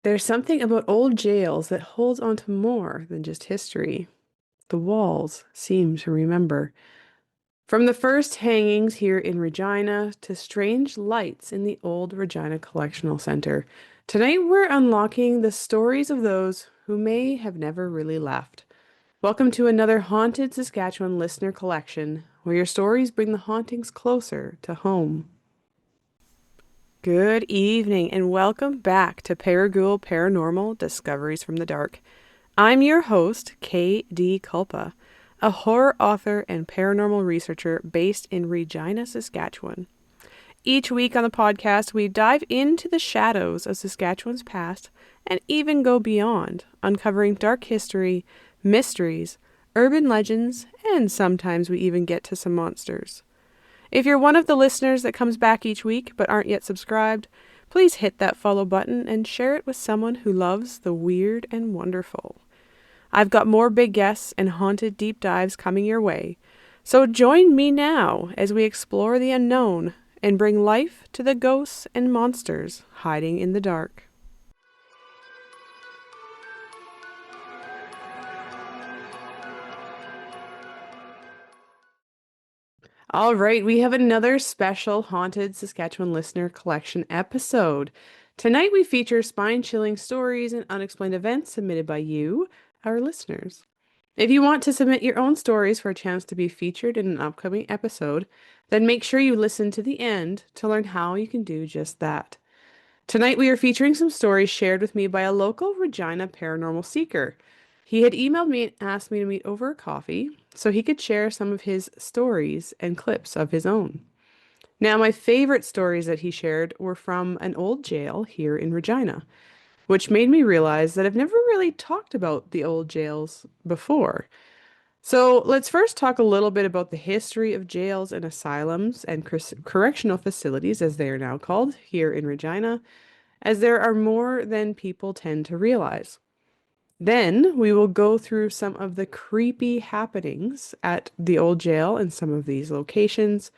There's something about old jails that holds on to more than just history. The walls seem to remember. From the first hangings here in Regina to strange lights in the old Regina Collectional Center, tonight we're unlocking the stories of those who may have never really left. Welcome to another Haunted Saskatchewan listener collection, where your stories bring the hauntings closer to home. Good evening, and welcome back to Paragoul Paranormal Discoveries from the Dark. I'm your host, K.D. Culpa, a horror author and paranormal researcher based in Regina, Saskatchewan. Each week on the podcast, we dive into the shadows of Saskatchewan's past and even go beyond, uncovering dark history, mysteries, urban legends, and sometimes we even get to some monsters. If you're one of the listeners that comes back each week but aren't yet subscribed, please hit that follow button and share it with someone who loves the weird and wonderful. I've got more big guests and haunted deep dives coming your way, so join me now as we explore the unknown and bring life to the ghosts and monsters hiding in the dark. All right, we have another special Haunted Saskatchewan Listener Collection episode. Tonight we feature spine-chilling stories and unexplained events submitted by you, our listeners. If you want to submit your own stories for a chance to be featured in an upcoming episode, then make sure you listen to the end to learn how you can do just that. Tonight we are featuring some stories shared with me by a local Regina paranormal seeker. He had emailed me and asked me to meet over a coffee so he could share some of his stories and clips of his own. Now, my favorite stories that he shared were from an old jail here in Regina, which made me realize that I've never really talked about the old jails before. So, let's first talk a little bit about the history of jails and asylums and correctional facilities, as they are now called, here in Regina, as there are more than people tend to realize. Then we will go through some of the creepy happenings at the old jail in some of these locations,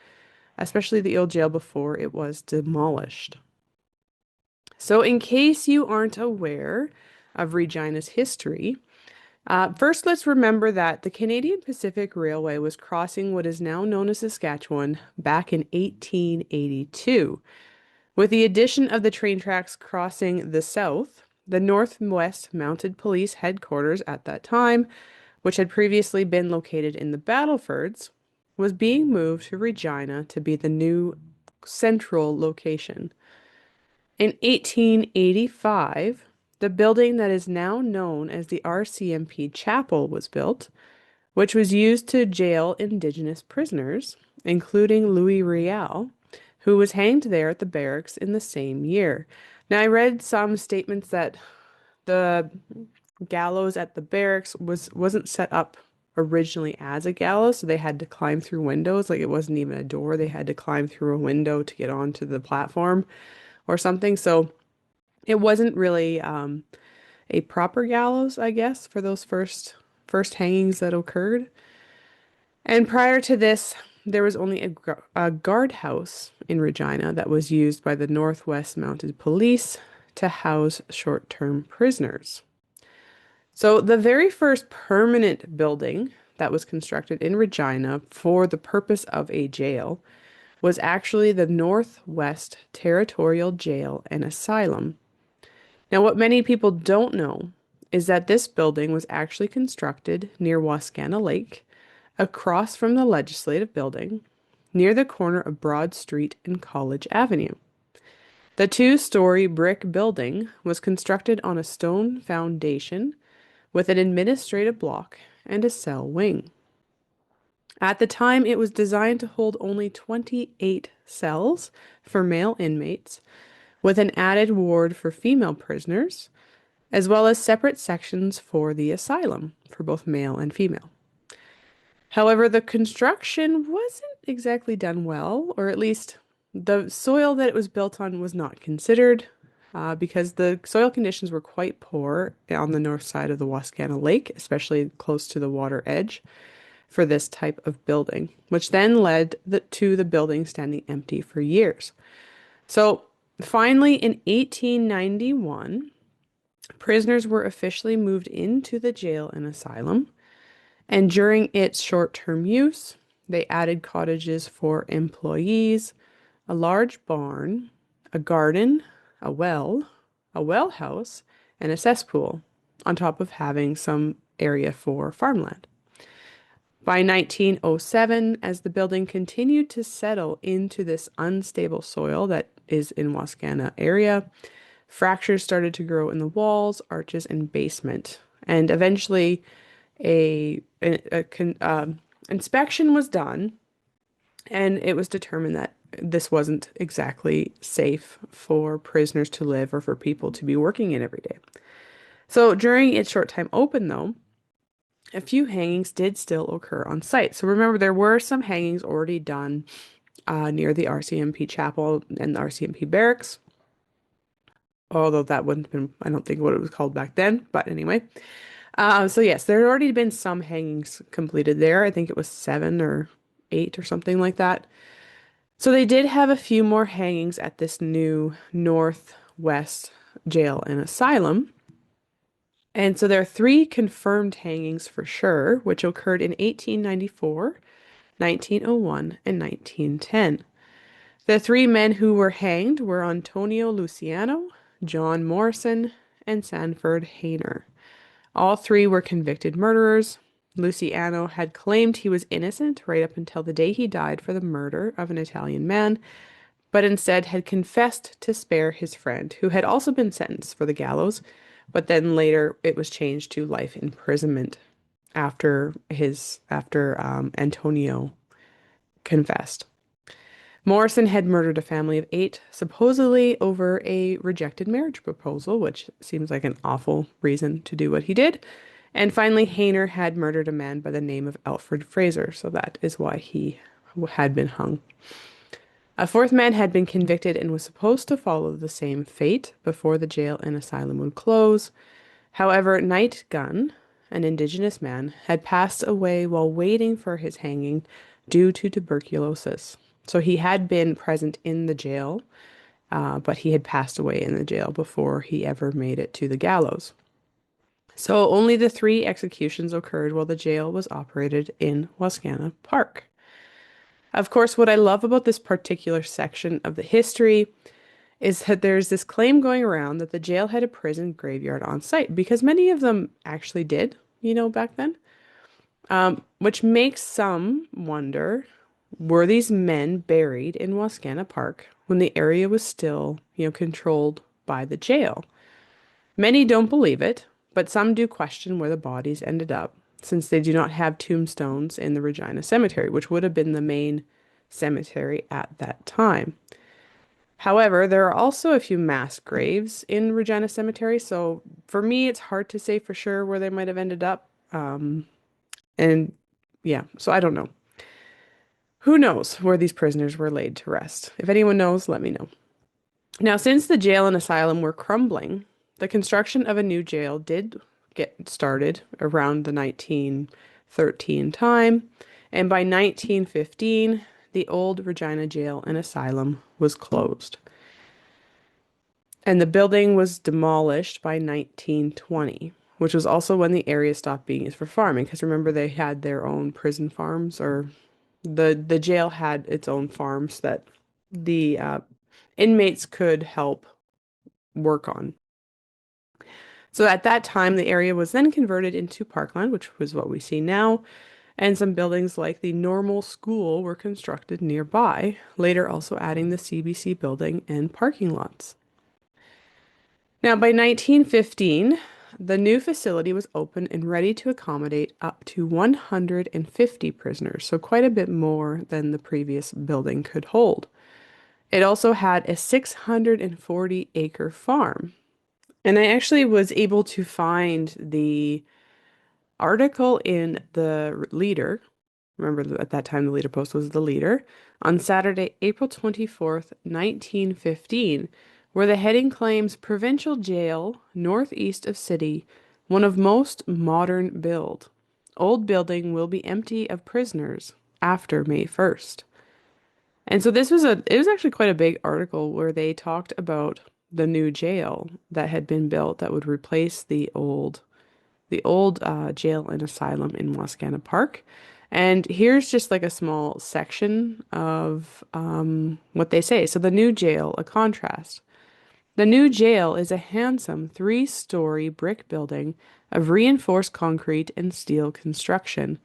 especially the old jail before it was demolished. So, in case you aren't aware of Regina's history, first let's remember that the Canadian Pacific Railway was crossing what is now known as Saskatchewan back in 1882. With the addition of the train tracks crossing the south, the Northwest Mounted Police headquarters at that time, which had previously been located in the Battlefords, was being moved to Regina to be the new central location. In 1885, the building that is now known as the RCMP Chapel was built, which was used to jail Indigenous prisoners, including Louis Riel, who was hanged there at the barracks in the same year. Now, I read some statements that the gallows at the barracks wasn't set up originally as a gallows, so they had to climb through windows. Like it wasn't even a door. They had to climb through a window to get onto the platform or something. So it wasn't really a proper gallows, I guess, for those first hangings that occurred. And prior to this, there was only a guardhouse in Regina that was used by the Northwest Mounted Police to house short-term prisoners. So the very first permanent building that was constructed in Regina for the purpose of a jail was actually the Northwest Territorial Jail and Asylum. Now, what many people don't know is that this building was actually constructed near Wascana Lake, across from the Legislative Building, near the corner of Broad Street and College Avenue. The two-story brick building was constructed on a stone foundation with an administrative block and a cell wing. At the time, it was designed to hold only 28 cells for male inmates, with an added ward for female prisoners, as well as separate sections for the asylum for both male and female. However, the construction wasn't exactly done well, or at least the soil that it was built on was not considered, because the soil conditions were quite poor on the north side of the Wascana Lake, especially close to the water edge, for this type of building, which then led to the building standing empty for years. So finally, in 1891, Prisoners were officially moved into the jail and asylum, and during its short-term use, they added cottages for employees, a large barn, a garden, a well house, and a cesspool, on top of having some area for farmland. By 1907, as the building continued to settle into this unstable soil that is in Wascana area, fractures started to grow in the walls, arches, and basement. And eventually, a inspection was done, and it was determined that this wasn't exactly safe for prisoners to live or for people to be working in every day. So during its short time open, though, a few hangings did still occur on site. So remember, there were some hangings already done near the RCMP chapel and the RCMP barracks, although that wouldn't have been, I don't think, what it was called back then. But anyway, so yes, there had already been some hangings completed there. I think it was 7 or 8 or something like that. So they did have a few more hangings at this new Northwest jail and asylum. And so there are 3 confirmed hangings for sure, which occurred in 1894, 1901, and 1910. The 3 men who were hanged were Antonio Luciano, John Morrison, and Sanford Hayner. All 3 were convicted murderers. Luciano had claimed he was innocent right up until the day he died for the murder of an Italian man, but instead had confessed to spare his friend, who had also been sentenced for the gallows, but then later it was changed to life imprisonment after Antonio confessed. Morrison had murdered a family of 8, supposedly over a rejected marriage proposal, which seems like an awful reason to do what he did. And finally, Hayner had murdered a man by the name of Alfred Fraser, so that is why he had been hung. A 4th man had been convicted and was supposed to follow the same fate before the jail and asylum would close. However, Knight Gunn, an Indigenous man, had passed away while waiting for his hanging due to tuberculosis. So he had been present in the jail, but he had passed away in the jail before he ever made it to the gallows. So only the 3 executions occurred while the jail was operated in Wascana Park. Of course, what I love about this particular section of the history is that there's this claim going around that the jail had a prison graveyard on site, because many of them actually did, back then. Which makes some wonder, were these men buried in Wascana Park when the area was still, controlled by the jail? Many don't believe it, but some do question where the bodies ended up, since they do not have tombstones in the Regina Cemetery, which would have been the main cemetery at that time. However, there are also a few mass graves in Regina Cemetery, so for me, it's hard to say for sure where they might have ended up. And yeah, so I don't know. Who knows where these prisoners were laid to rest? If anyone knows, let me know. Now, since the jail and asylum were crumbling, the construction of a new jail did get started around the 1913 time, and by 1915, the old Regina Jail and Asylum was closed. And the building was demolished by 1920, which was also when the area stopped being used for farming. Because remember, they had their own prison farms, or the jail had its own farms that the inmates could help work on. So at that time, the area was then converted into parkland, which was what we see now, and some buildings like the Normal School were constructed nearby, later also adding the CBC building and parking lots. Now, by 1915, the new facility was open and ready to accommodate up to 150 prisoners, so quite a bit more than the previous building could hold. It also had a 640-acre farm. And I actually was able to find the article in the Leader. Remember, at that time, the Leader Post was the Leader, on Saturday, April 24th, 1915, where the heading claims Provincial Jail, northeast of city, one of most modern build. Old building will be empty of prisoners after May 1st. And so it was actually quite a big article where they talked about the new jail that had been built that would replace the old jail and asylum in Wascana Park. And here's just like a small section of what they say. So the new jail, a contrast. The new jail is a handsome three-story brick building of reinforced concrete and steel construction,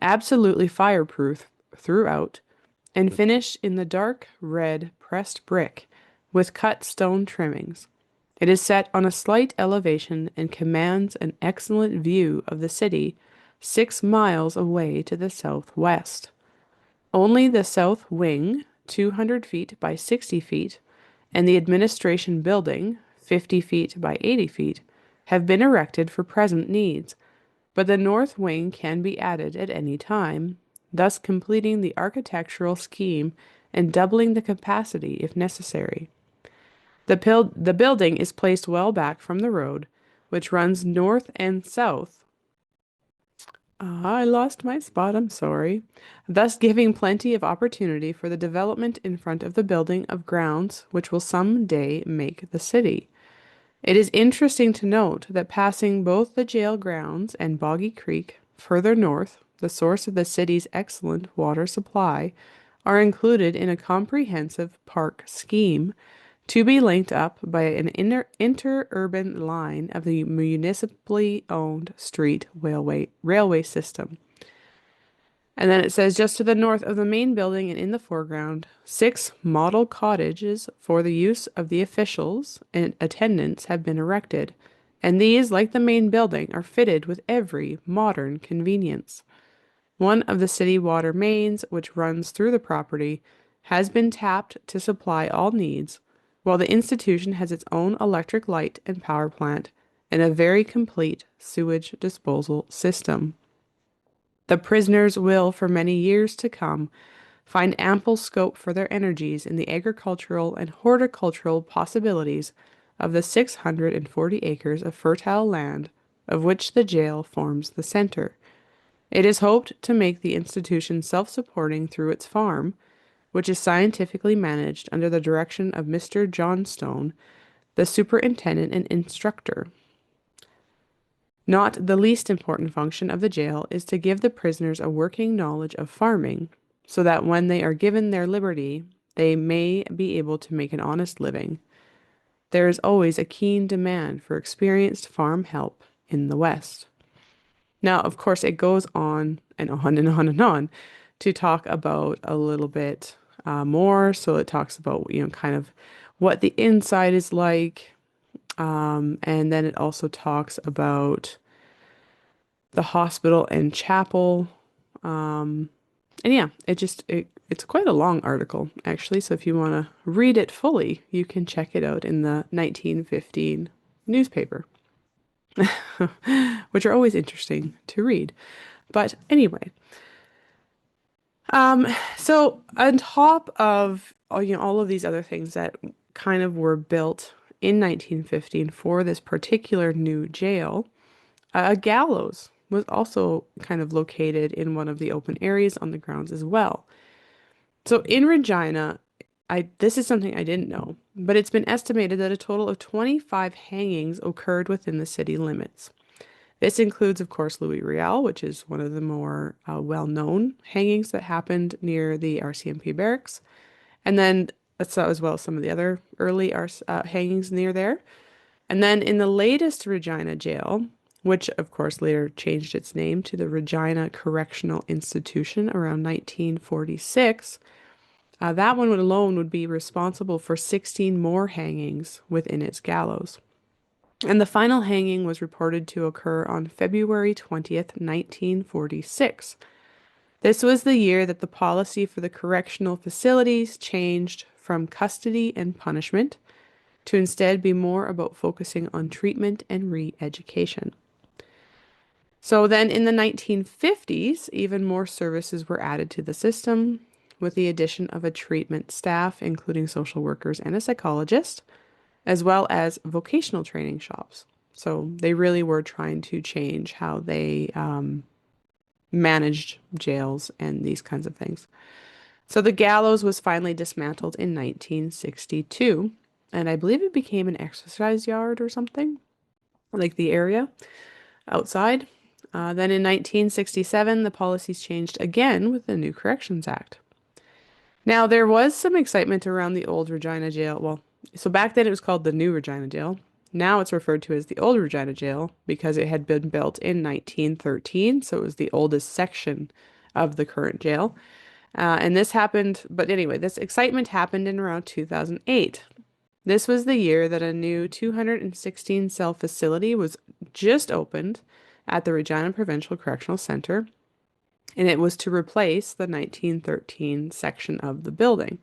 absolutely fireproof throughout, and finished in the dark red pressed brick with cut stone trimmings. It is set on a slight elevation and commands an excellent view of the city 6 miles away to the southwest. Only the south wing, 200 feet by 60 feet, and the administration building, 50 feet by 80 feet, have been erected for present needs, but the north wing can be added at any time, thus completing the architectural scheme and doubling the capacity if necessary. The building is placed well back from the road, which runs north and south. I lost my spot, I'm sorry. Thus giving plenty of opportunity for the development in front of the building of grounds which will some day make the city. It is interesting to note that passing both the jail grounds and Boggy Creek further north, the source of the city's excellent water supply, are included in a comprehensive park scheme to be linked up by an interurban line of the municipally owned street railway system. And then it says just to the north of the main building and in the foreground, 6 model cottages for the use of the officials and attendants have been erected, and these, like the main building, are fitted with every modern convenience. One of the city water mains, which runs through the property, has been tapped to supply all needs, while the institution has its own electric light and power plant and a very complete sewage disposal system. The prisoners will, for many years to come, find ample scope for their energies in the agricultural and horticultural possibilities of the 640 acres of fertile land of which the jail forms the center. It is hoped to make the institution self-supporting through its farm, which is scientifically managed under the direction of Mr. Johnstone, the superintendent and instructor. Not the least important function of the jail is to give the prisoners a working knowledge of farming, so that when they are given their liberty, they may be able to make an honest living. There is always a keen demand for experienced farm help in the West. Now, of course, it goes on and on and on and on to talk about a little bit more. So it talks about, kind of what the inside is like. And then it also talks about the hospital and chapel. And yeah, it's quite a long article, actually. So if you want to read it fully, you can check it out in the 1915 newspaper, which are always interesting to read. But anyway, so on top of all of these other things that kind of were built in 1915 for this particular new jail, a gallows was also kind of located in one of the open areas on the grounds as well. So in Regina, this is something I didn't know, but it's been estimated that a total of 25 hangings occurred within the city limits. This includes, of course, Louis Riel, which is one of the more well-known hangings that happened near the RCMP barracks. And then that's as well as some of the other early hangings near there. And then in the latest Regina jail, which of course later changed its name to the Regina Correctional Institution around 1946, that one alone would be responsible for 16 more hangings within its gallows. And the final hanging was reported to occur on February 20th, 1946. This was the year that the policy for the correctional facilities changed from custody and punishment to instead be more about focusing on treatment and re-education. So then in the 1950s, even more services were added to the system with the addition of a treatment staff, including social workers and a psychologist, as well as vocational training shops. So they really were trying to change how they managed jails and these kinds of things. So the gallows was finally dismantled in 1962. and I believe it became an exercise yard or something, like the area outside. Then in 1967, the policies changed again with the new Corrections Act. Now, there was some excitement around the old Regina Jail. Well, so back then it was called the new Regina Jail. Now it's referred to as the old Regina Jail because it had been built in 1913, so it was the oldest section of the current jail. And this happened, but anyway, this excitement happened in around 2008. This was the year that a new 216 cell facility was just opened at the Regina Provincial Correctional Center, and it was to replace the 1913 section of the building.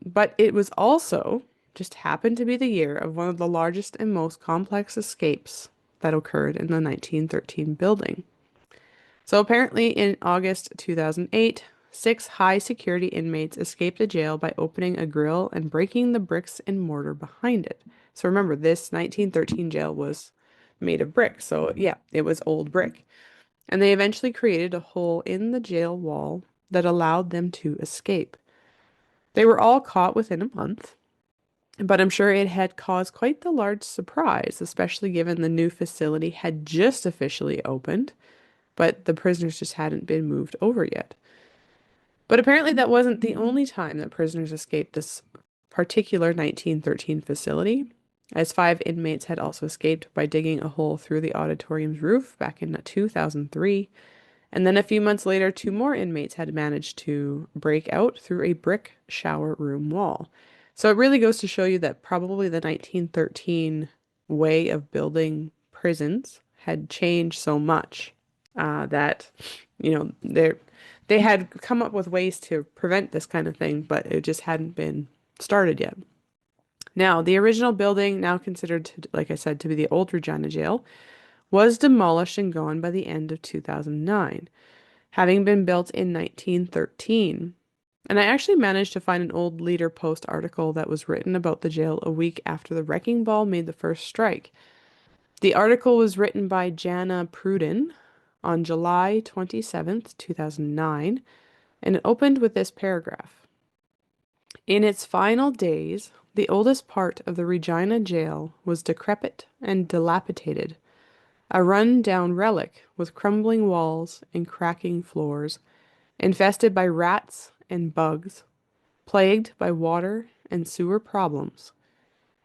But it was also just happened to be the year of one of the largest and most complex escapes that occurred in the 1913 building. So apparently in August 2008, six high security inmates escaped the jail by opening a grill and breaking the bricks and mortar behind it. So remember, this 1913 jail was made of brick. So yeah, it was old brick. And they eventually created a hole in the jail wall that allowed them to escape. They were all caught within a month, but I'm sure it had caused quite the large surprise, especially given the new facility had just officially opened, but the prisoners just hadn't been moved over yet. But apparently that wasn't the only time that prisoners escaped this particular 1913 facility, as five inmates had also escaped by digging a hole through the auditorium's roof back in 2003. And then a few months later, two more inmates had managed to break out through a brick shower room wall. So it really goes to show you that probably the 1913 way of building prisons had changed so much that, they had come up with ways to prevent this kind of thing, but it just hadn't been started yet. Now, the original building, now considered, like I said, to be the old Regina Jail, was demolished and gone by the end of 2009, having been built in 1913. And I actually managed to find an old Leader Post article that was written about the jail a week after the wrecking ball made the first strike. The article was written by Jana Pruden on July 27th, 2009, and it opened with this paragraph. In its final days, the oldest part of the Regina Jail was decrepit and dilapidated, a run-down relic with crumbling walls and cracking floors, infested by rats and bugs, plagued by water and sewer problems.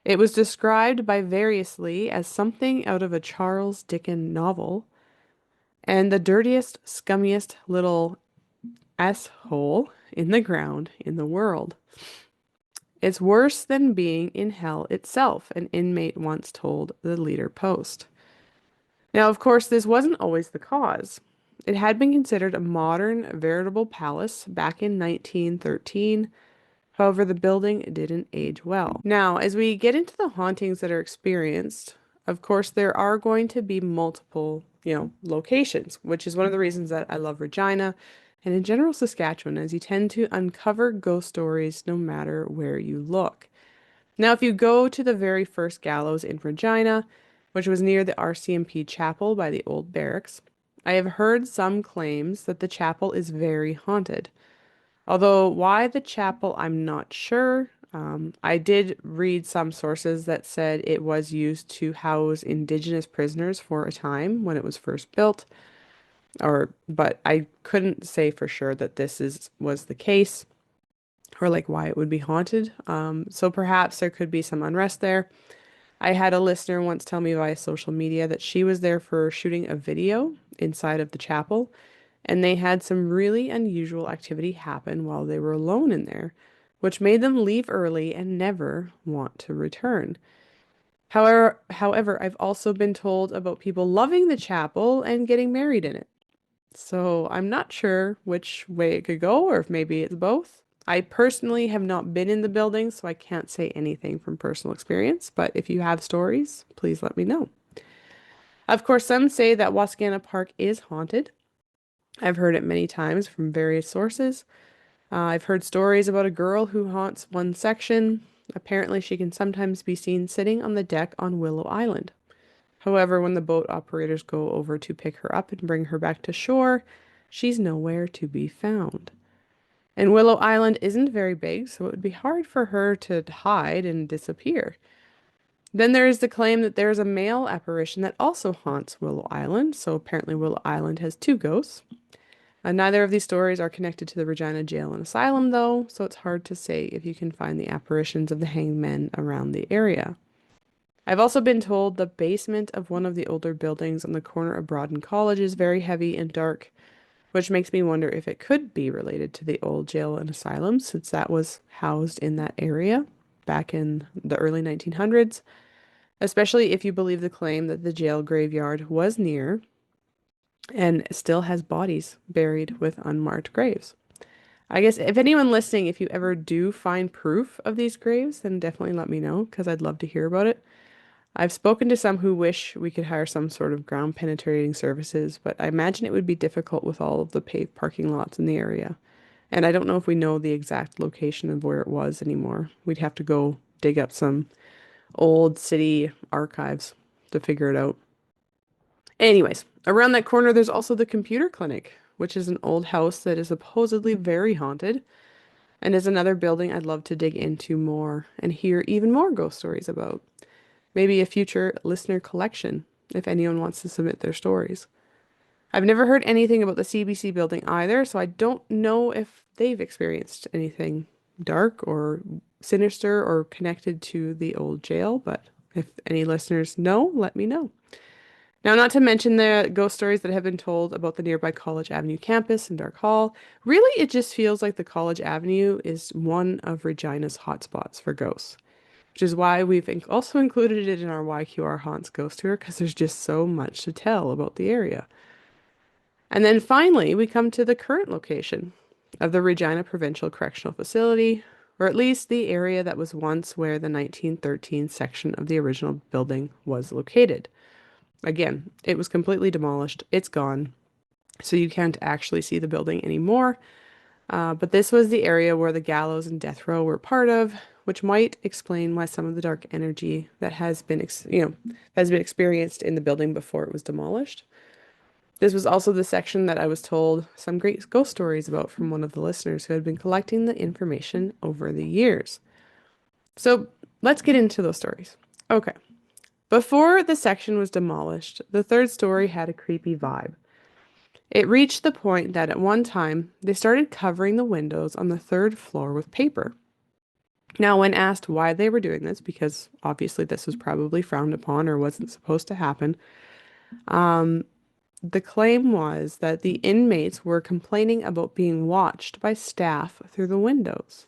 It was described by variously as something out of a Charles Dickens novel and the dirtiest, scummiest little S-hole in the ground in the world. It's worse than being in hell itself, an inmate once told the Leader Post. Now, of course, this wasn't always the cause. It had been considered a modern, veritable palace back in 1913. However, the building didn't age well. Now, as we get into the hauntings that are experienced, of course, there are going to be multiple, locations, which is one of the reasons that I love Regina and in general Saskatchewan, as you tend to uncover ghost stories no matter where you look. Now, if you go to the very first gallows in Regina, which was near the RCMP chapel by the old barracks, I have heard some claims that the chapel is very haunted. Although why the chapel, I'm not sure. I did read some sources that said it was used to house Indigenous prisoners for a time when it was first built, but I couldn't say for sure that was the case or like why it would be haunted. So perhaps there could be some unrest there. I had a listener once tell me via social media that she was there for shooting a video inside of the chapel, and they had some really unusual activity happen while they were alone in there, which made them leave early and never want to return. However, I've also been told about people loving the chapel and getting married in it. So I'm not sure which way it could go, or if maybe it's both. I personally have not been in the building, so I can't say anything from personal experience, but if you have stories, please let me know. Of course, some say that Wascana Park is haunted. I've heard it many times from various sources. I've heard stories about a girl who haunts one section. Apparently, she can sometimes be seen sitting on the deck on Willow Island. However, when the boat operators go over to pick her up and bring her back to shore, she's nowhere to be found. And Willow Island isn't very big, so it would be hard for her to hide and disappear. Then there is the claim that there is a male apparition that also haunts Willow Island, so apparently Willow Island has two ghosts. Neither of these stories are connected to the Regina Jail and Asylum, though, so it's hard to say if you can find the apparitions of the hanged men around the area. I've also been told the basement of one of the older buildings on the corner of Broad and College is very heavy and dark, which makes me wonder if it could be related to the old jail and asylum, since that was housed in that area back in the early 1900s, especially if you believe the claim that the jail graveyard was near and still has bodies buried with unmarked graves. I guess if anyone listening, if you ever do find proof of these graves, then definitely let me know because I'd love to hear about it. I've spoken to some who wish we could hire some sort of ground penetrating services, but I imagine it would be difficult with all of the paved parking lots in the area. And I don't know if we know the exact location of where it was anymore. We'd have to go dig up some old city archives to figure it out. Anyways, around that corner, there's also the computer clinic, which is an old house that is supposedly very haunted and is another building I'd love to dig into more and hear even more ghost stories about. Maybe a future listener collection if anyone wants to submit their stories. I've never heard anything about the CBC building either, so I don't know if they've experienced anything dark or sinister or connected to the old jail, but if any listeners know, let me know. Now, not to mention the ghost stories that have been told about the nearby College Avenue campus and Dark Hall. Really, it just feels like the College Avenue is one of Regina's hotspots for ghosts, which is why we've also included it in our YQR Haunts Ghost Tour because there's just so much to tell about the area. And then finally, we come to the current location of the Regina Provincial Correctional Facility, or at least the area that was once where the 1913 section of the original building was located. Again, it was completely demolished. It's gone. So you can't actually see the building anymore. But this was the area where the gallows and death row were part of, which might explain why some of the dark energy that has been, has been experienced in the building before it was demolished. This was also the section that I was told some great ghost stories about from one of the listeners who had been collecting the information over the years. So let's get into those stories. Okay. Before the section was demolished, the third story had a creepy vibe. It reached the point that at one time they started covering the windows on the third floor with paper. Now, when asked why they were doing this, because obviously this was probably frowned upon or wasn't supposed to happen, the claim was that the inmates were complaining about being watched by staff through the windows.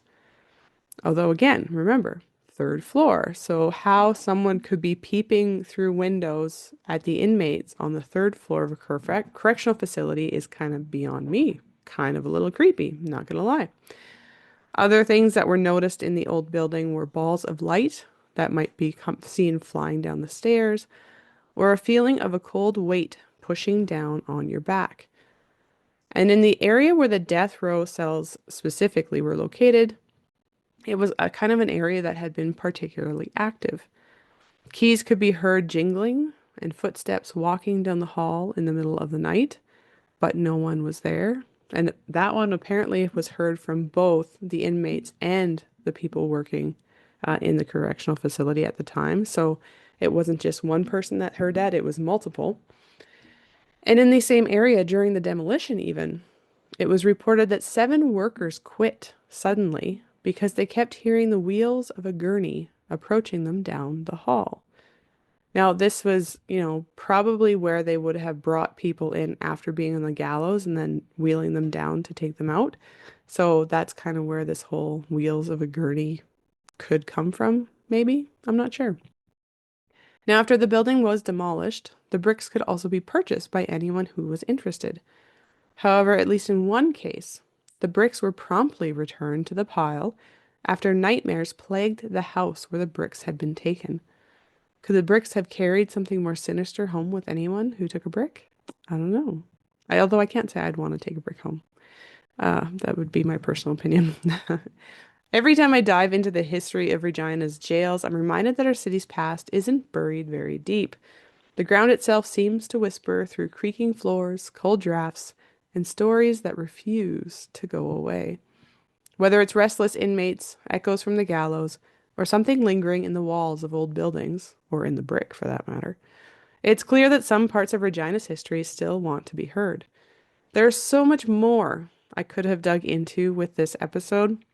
Although, again, remember, third floor. So, how someone could be peeping through windows at the inmates on the third floor of a correctional facility is kind of beyond me. Kind of a little creepy, not gonna lie. Other things that were noticed in the old building were balls of light that might be seen flying down the stairs, or a feeling of a cold weight pushing down on your back. And in the area where the death row cells specifically were located, it was a kind of an area that had been particularly active. Keys could be heard jingling and footsteps walking down the hall in the middle of the night, but no one was there. And that one apparently was heard from both the inmates and the people working in the correctional facility at the time. So it wasn't just one person that heard that, it was multiple. And in the same area during the demolition, even, it was reported that 7 workers quit suddenly because they kept hearing the wheels of a gurney approaching them down the hall. Now, this was, probably where they would have brought people in after being on the gallows and then wheeling them down to take them out. So that's kind of where this whole wheels of a gurney could come from, maybe. I'm not sure. Now, after the building was demolished, the bricks could also be purchased by anyone who was interested. However, at least in one case, the bricks were promptly returned to the pile after nightmares plagued the house where the bricks had been taken. Could the bricks have carried something more sinister home with anyone who took a brick? I don't know. Although I can't say I'd want to take a brick home. That would be my personal opinion. Every time I dive into the history of Regina's jails, I'm reminded that our city's past isn't buried very deep. The ground itself seems to whisper through creaking floors, cold drafts, and stories that refuse to go away. Whether it's restless inmates, echoes from the gallows, or something lingering in the walls of old buildings, or in the brick for that matter, it's clear that some parts of Regina's history still want to be heard. There's so much more I could have dug into with this episode,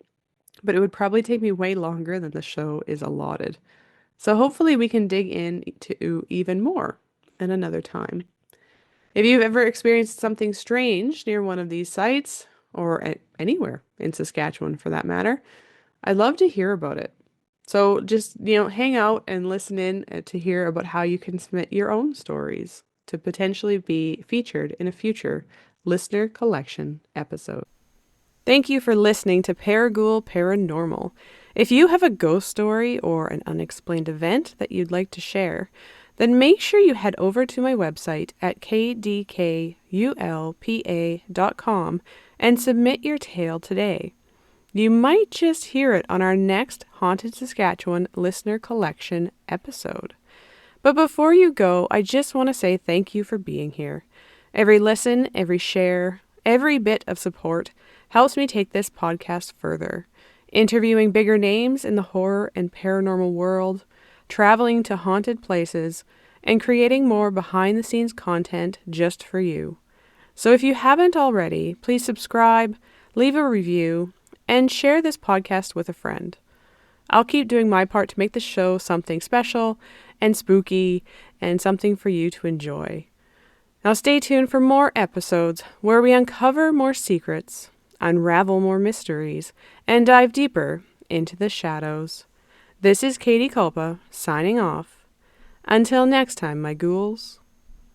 but it would probably take me way longer than the show is allotted. So hopefully we can dig into even more at another time. If you've ever experienced something strange near one of these sites, or anywhere in Saskatchewan for that matter, I'd love to hear about it. So just, hang out and listen in to hear about how you can submit your own stories to potentially be featured in a future listener collection episode. Thank you for listening to Paraghoul Paranormal. If you have a ghost story or an unexplained event that you'd like to share, then make sure you head over to my website at kdkulpa.com and submit your tale today. You might just hear it on our next Haunted Saskatchewan listener collection episode. But before you go, I just want to say thank you for being here. Every listen, every share, every bit of support helps me take this podcast further. Interviewing bigger names in the horror and paranormal world, traveling to haunted places, and creating more behind-the-scenes content just for you. So if you haven't already, please subscribe, leave a review, and share this podcast with a friend. I'll keep doing my part to make the show something special and spooky and something for you to enjoy. Now stay tuned for more episodes where we uncover more secrets, unravel more mysteries, and dive deeper into the shadows. This is Katie Culpa, signing off. Until next time, my ghouls.